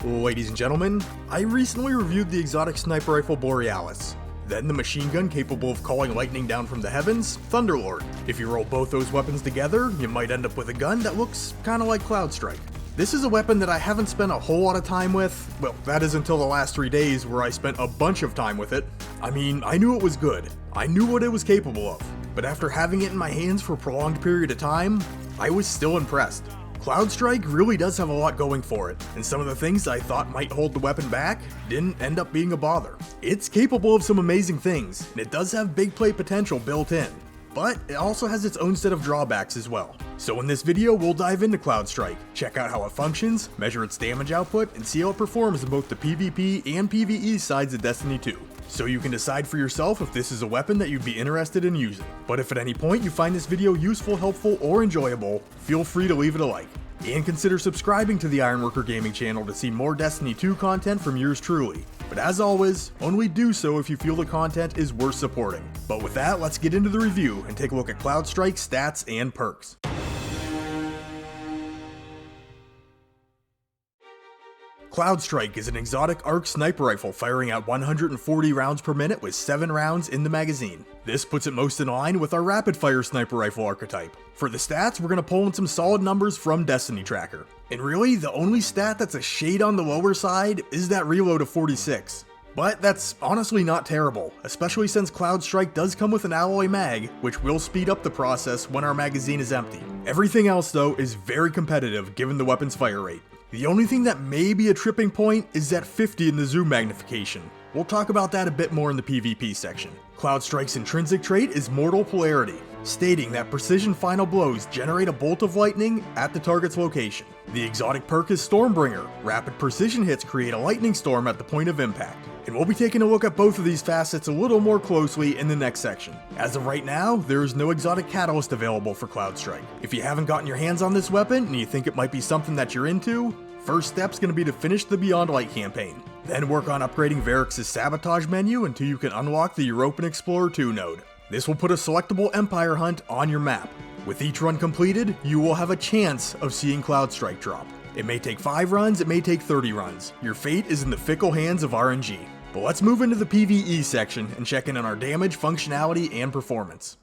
Ladies and gentlemen, I recently reviewed the exotic Sniper Rifle Borealis. Then the machine gun capable of calling lightning down from the heavens, Thunderlord. If you roll both those weapons together, you might end up with a gun that looks kinda like Cloudstrike. This is a weapon that I haven't spent a whole lot of time with. Well, that is until the last 3 days where I spent a bunch of time with it. I mean, I knew it was good. I knew what it was capable of. But after having it in my hands for a prolonged period of time, I was still impressed. Cloudstrike really does have a lot going for it, and some of the things I thought might hold the weapon back didn't end up being a bother. It's capable of some amazing things, and it does have big play potential built in, but it also has its own set of drawbacks as well. So in this video, we'll dive into Cloudstrike, check out how it functions, measure its damage output, and see how it performs in both the PvP and PvE sides of Destiny 2. So you can decide for yourself if this is a weapon that you'd be interested in using. But if at any point you find this video useful, helpful, or enjoyable, feel free to leave it a like. And consider subscribing to the Ironworker Gaming channel to see more Destiny 2 content from yours truly. But as always, only do so if you feel the content is worth supporting. But with that, let's get into the review and take a look at Cloudstrike's stats and perks. Cloudstrike is an exotic arc sniper rifle firing at 140 rounds per minute with 7 rounds in the magazine. This puts it most in line with our rapid fire sniper rifle archetype. For the stats, we're going to pull in some solid numbers from Destiny Tracker. And really, the only stat that's a shade on the lower side is that reload of 46. But that's honestly not terrible, especially since Cloudstrike does come with an alloy mag, which will speed up the process when our magazine is empty. Everything else though is very competitive given the weapon's fire rate. The only thing that may be a tripping point is that 50 in the zoom magnification. We'll talk about that a bit more in the PvP section. Cloudstrike's intrinsic trait is Mortal Polarity, stating that precision final blows generate a bolt of lightning at the target's location. The exotic perk is Stormbringer. Rapid precision hits create a lightning storm at the point of impact. And we'll be taking a look at both of these facets a little more closely in the next section. As of right now, there is no exotic catalyst available for Cloudstrike. If you haven't gotten your hands on this weapon and you think it might be something that you're into, first step's going to be to finish the Beyond Light campaign. Then work on upgrading Varrix's Sabotage menu until you can unlock the European Explorer 2 node. This will put a selectable Empire hunt on your map. With each run completed, you will have a chance of seeing Cloudstrike drop. It may take 5 runs, it may take 30 runs. Your fate is in the fickle hands of RNG. But let's move into the PvE section and check in on our damage, functionality, and performance.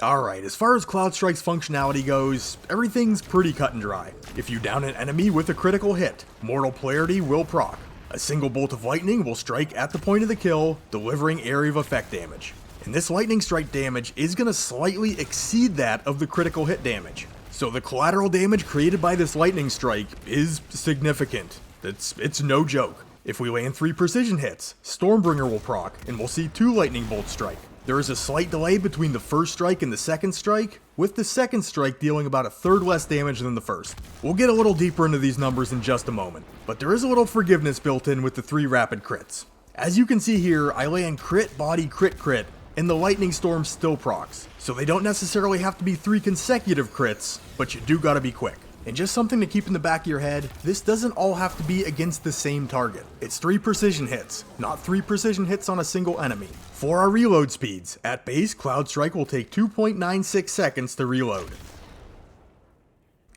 Alright, as far as Cloudstrike's functionality goes, everything's pretty cut and dry. If you down an enemy with a critical hit, Mortal Polarity will proc. A single bolt of lightning will strike at the point of the kill, delivering area of effect damage. And this lightning strike damage is going to slightly exceed that of the critical hit damage. So the collateral damage created by this lightning strike is significant. It's no joke. If we land 3 precision hits, Stormbringer will proc, and we'll see 2 lightning bolts strike. There is a slight delay between the first strike and the second strike, with the second strike dealing about a third less damage than the first. We'll get a little deeper into these numbers in just a moment, but there is a little forgiveness built in with the 3 rapid crits. As you can see here, I land crit, body, crit, crit, and the lightning storm still procs. So they don't necessarily have to be 3 consecutive crits, but you do gotta be quick. And just something to keep in the back of your head, this doesn't all have to be against the same target. It's 3 precision hits, not 3 precision hits on a single enemy. For our reload speeds, at base, Cloudstrike will take 2.96 seconds to reload.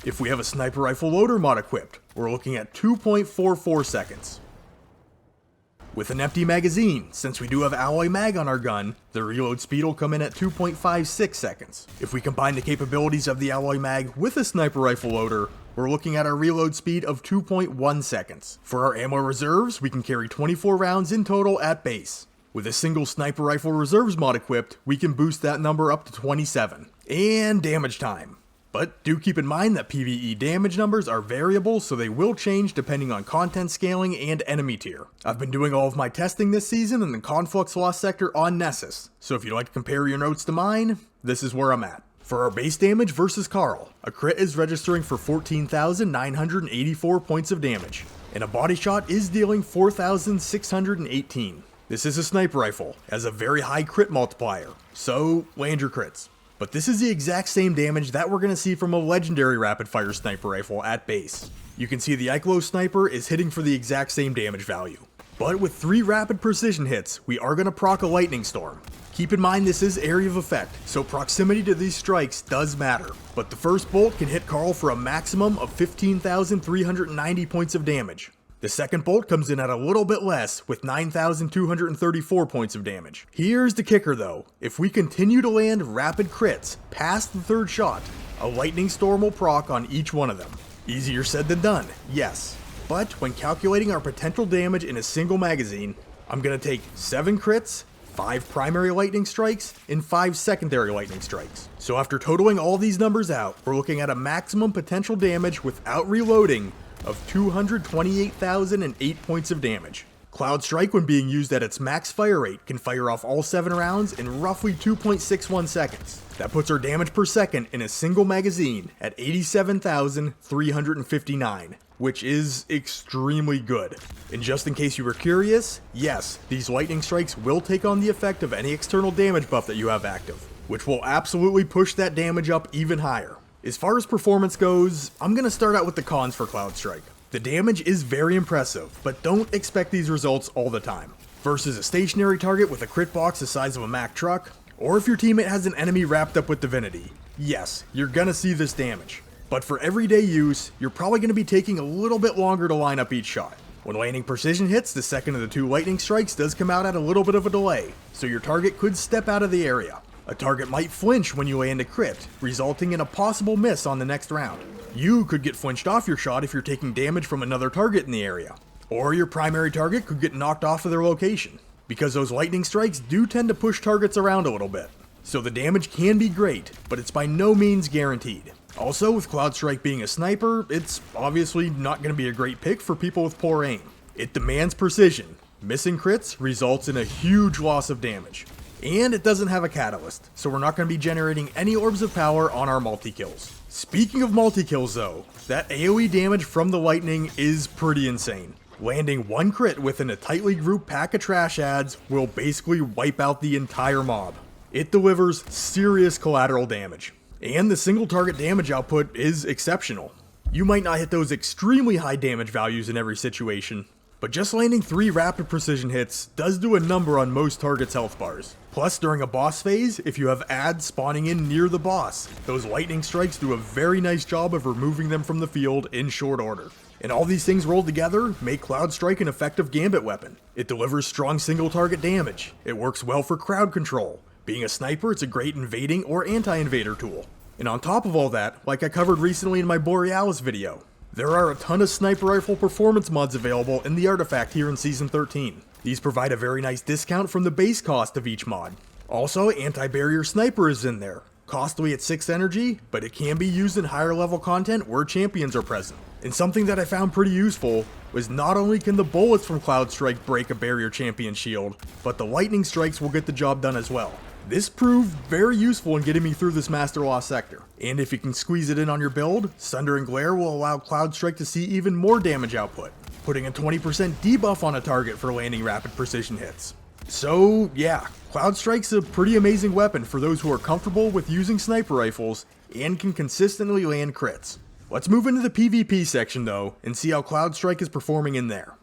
If we have a Sniper Rifle Loader mod equipped, we're looking at 2.44 seconds. With an empty magazine, since we do have alloy mag on our gun, the reload speed will come in at 2.56 seconds. If we combine the capabilities of the alloy mag with a Sniper Rifle Loader, we're looking at a reload speed of 2.1 seconds. For our ammo reserves, we can carry 24 rounds in total at base. With a single Sniper Rifle Reserves mod equipped, we can boost that number up to 27. And damage time. But do keep in mind that PvE damage numbers are variable, so they will change depending on content scaling and enemy tier. I've been doing all of my testing this season in the Conflux Lost sector on Nessus, so if you'd like to compare your notes to mine, this is where I'm at. For our base damage versus Carl, a crit is registering for 14,984 points of damage, and a body shot is dealing 4,618. This is a sniper rifle, has a very high crit multiplier, so land your crits. But this is the exact same damage that we're going to see from a legendary rapid fire sniper rifle at base. You can see the Iclo sniper is hitting for the exact same damage value. But with 3 rapid precision hits, we are going to proc a lightning storm. Keep in mind this is area of effect, so proximity to these strikes does matter. But the first bolt can hit Carl for a maximum of 15,390 points of damage. The second bolt comes in at a little bit less, with 9,234 points of damage. Here's the kicker though, if we continue to land rapid crits past the third shot, a lightning storm will proc on each one of them. Easier said than done, yes. But when calculating our potential damage in a single magazine, I'm gonna take 7 crits, 5 primary lightning strikes, and 5 secondary lightning strikes. So after totaling all these numbers out, we're looking at a maximum potential damage without reloading of 228,008 points of damage. Cloudstrike, when being used at its max fire rate, can fire off all 7 rounds in roughly 2.61 seconds. That puts our damage per second in a single magazine at 87,359, which is extremely good. And just in case you were curious, yes, these lightning strikes will take on the effect of any external damage buff that you have active, which will absolutely push that damage up even higher. As far as performance goes, I'm going to start out with the cons for Cloudstrike. The damage is very impressive, but don't expect these results all the time. Versus a stationary target with a crit box the size of a Mack truck, or if your teammate has an enemy wrapped up with Divinity, yes, you're going to see this damage. But for everyday use, you're probably going to be taking a little bit longer to line up each shot. When landing precision hits, the second of the 2 lightning strikes does come out at a little bit of a delay, so your target could step out of the area. A target might flinch when you land a crit, resulting in a possible miss on the next round. You could get flinched off your shot if you're taking damage from another target in the area. Or your primary target could get knocked off of their location, because those lightning strikes do tend to push targets around a little bit. So the damage can be great, but it's by no means guaranteed. Also, with Cloudstrike being a sniper, it's obviously not going to be a great pick for people with poor aim. It demands precision. Missing crits results in a huge loss of damage. And it doesn't have a catalyst, so we're not going to be generating any orbs of power on our multi-kills. Speaking of multi-kills though, that AoE damage from the lightning is pretty insane. Landing 1 crit within a tightly grouped pack of trash ads will basically wipe out the entire mob. It delivers serious collateral damage. And the single target damage output is exceptional. You might not hit those extremely high damage values in every situation, but just landing 3 rapid precision hits does do a number on most targets' health bars. Plus, during a boss phase, if you have ads spawning in near the boss, those lightning strikes do a very nice job of removing them from the field in short order. And all these things rolled together make Cloudstrike an effective gambit weapon. It delivers strong single target damage, it works well for crowd control. Being a sniper, it's a great invading or anti-invader tool. And on top of all that, like I covered recently in my Borealis video, there are a ton of sniper rifle performance mods available in the artifact here in Season 13. These provide a very nice discount from the base cost of each mod. Also, anti-barrier sniper is in there. Costly at 6 energy, but it can be used in higher level content where champions are present. And something that I found pretty useful was not only can the bullets from Cloudstrike break a barrier champion shield, but the lightning strikes will get the job done as well. This proved very useful in getting me through this Master Lost sector. And if you can squeeze it in on your build, Sunder and Glare will allow Cloudstrike to see even more damage output, putting a 20% debuff on a target for landing rapid precision hits. So yeah, Cloudstrike's a pretty amazing weapon for those who are comfortable with using sniper rifles and can consistently land crits. Let's move into the PvP section though, and see how Cloudstrike is performing in there.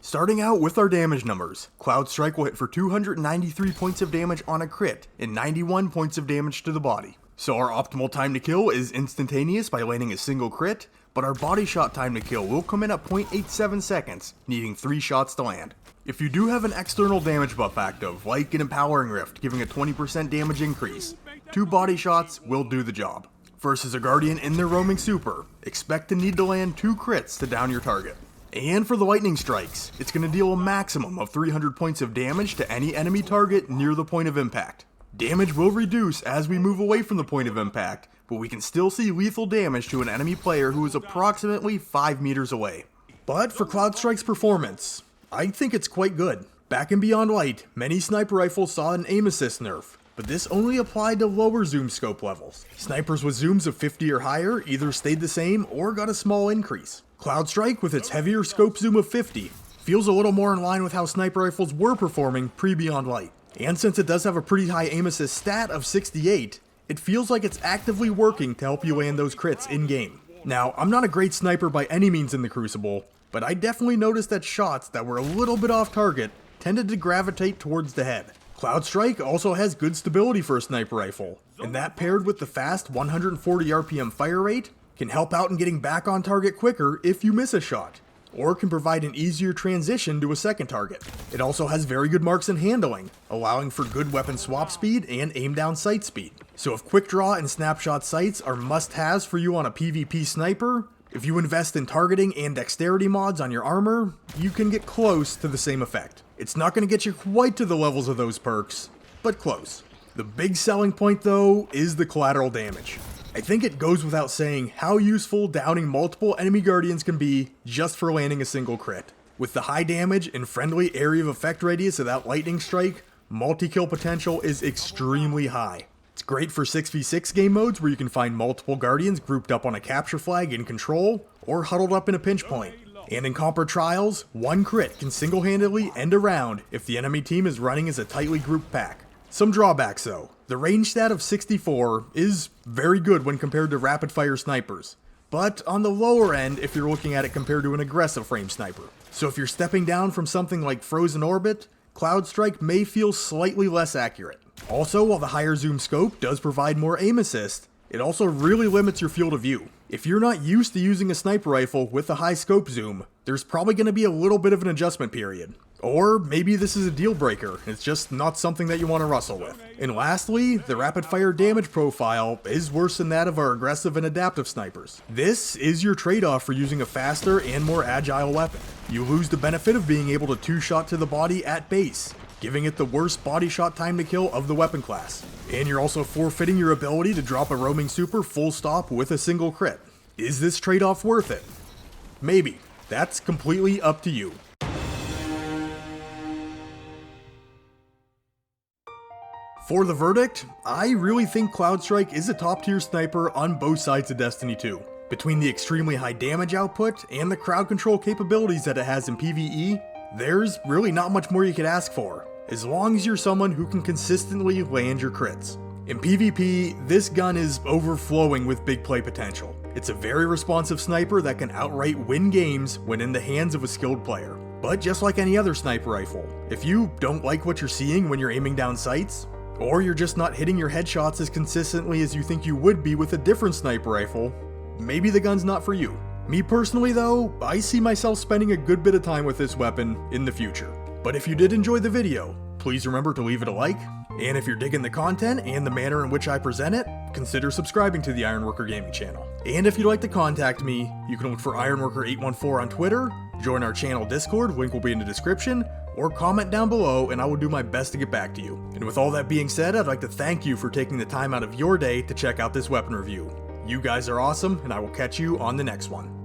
Starting out with our damage numbers, Cloudstrike will hit for 293 points of damage on a crit and 91 points of damage to the body. So our optimal time to kill is instantaneous by landing a single crit, but our body shot time to kill will come in at 0.87 seconds, needing 3 shots to land. If you do have an external damage buff active, like an Empowering Rift giving a 20% damage increase, 2 body shots will do the job. Versus a Guardian in their roaming super, expect to need to land 2 crits to down your target. And for the lightning strikes, it's going to deal a maximum of 300 points of damage to any enemy target near the point of impact. Damage will reduce as we move away from the point of impact, but we can still see lethal damage to an enemy player who is approximately 5 meters away. But for Cloudstrike's performance, I think it's quite good. Back in Beyond Light, many sniper rifles saw an aim assist nerf, but this only applied to lower zoom scope levels. Snipers with zooms of 50 or higher either stayed the same or got a small increase. Cloudstrike, with its heavier scope zoom of 50, feels a little more in line with how sniper rifles were performing pre-Beyond Light. And since it does have a pretty high aim assist stat of 68, it feels like it's actively working to help you land those crits in-game. Now, I'm not a great sniper by any means in the Crucible, but I definitely noticed that shots that were a little bit off target tended to gravitate towards the head. Cloudstrike also has good stability for a sniper rifle, and that paired with the fast 140 RPM fire rate can help out in getting back on target quicker if you miss a shot, or can provide an easier transition to a second target. It also has very good marks and handling, allowing for good weapon swap speed and aim down sight speed. So if quick draw and snapshot sights are must-haves for you on a PvP sniper, if you invest in targeting and dexterity mods on your armor, you can get close to the same effect. It's not going to get you quite to the levels of those perks, but close. The big selling point though is the collateral damage. I think it goes without saying how useful downing multiple enemy guardians can be just for landing a single crit. With the high damage and friendly area of effect radius of that lightning strike, multi-kill potential is extremely high. It's great for 6v6 game modes where you can find multiple guardians grouped up on a capture flag in control, or huddled up in a pinch point. And in Comper Trials, one crit can single-handedly end a round if the enemy team is running as a tightly grouped pack. Some drawbacks though. The range stat of 64 is very good when compared to rapid fire snipers, but on the lower end if you're looking at it compared to an aggressive frame sniper. So if you're stepping down from something like Frozen Orbit, Cloudstrike may feel slightly less accurate. Also, while the higher zoom scope does provide more aim assist, it also really limits your field of view. If you're not used to using a sniper rifle with a high scope zoom, there's probably going to be a little bit of an adjustment period. Or maybe this is a deal breaker, it's just not something that you want to wrestle with. And lastly, the rapid fire damage profile is worse than that of our aggressive and adaptive snipers. This is your trade-off for using a faster and more agile weapon. You lose the benefit of being able to two-shot to the body at base, giving it the worst body shot time to kill of the weapon class. And you're also forfeiting your ability to drop a roaming super full stop with a single crit. Is this trade-off worth it? Maybe. That's completely up to you. For the verdict, I really think Cloudstrike is a top tier sniper on both sides of Destiny 2. Between the extremely high damage output and the crowd control capabilities that it has in PvE, there's really not much more you could ask for, as long as you're someone who can consistently land your crits. In PvP, this gun is overflowing with big play potential. It's a very responsive sniper that can outright win games when in the hands of a skilled player. But just like any other sniper rifle, if you don't like what you're seeing when you're aiming down sights, or you're just not hitting your headshots as consistently as you think you would be with a different sniper rifle, maybe the gun's not for you. Me personally though, I see myself spending a good bit of time with this weapon in the future. But if you did enjoy the video, please remember to leave it a like, and if you're digging the content and the manner in which I present it, consider subscribing to the Ironworker Gaming channel. And if you'd like to contact me, you can look for Ironworker814 on Twitter, join our channel Discord, link will be in the description, or comment down below and I will do my best to get back to you. And with all that being said, I'd like to thank you for taking the time out of your day to check out this weapon review. You guys are awesome, and I will catch you on the next one.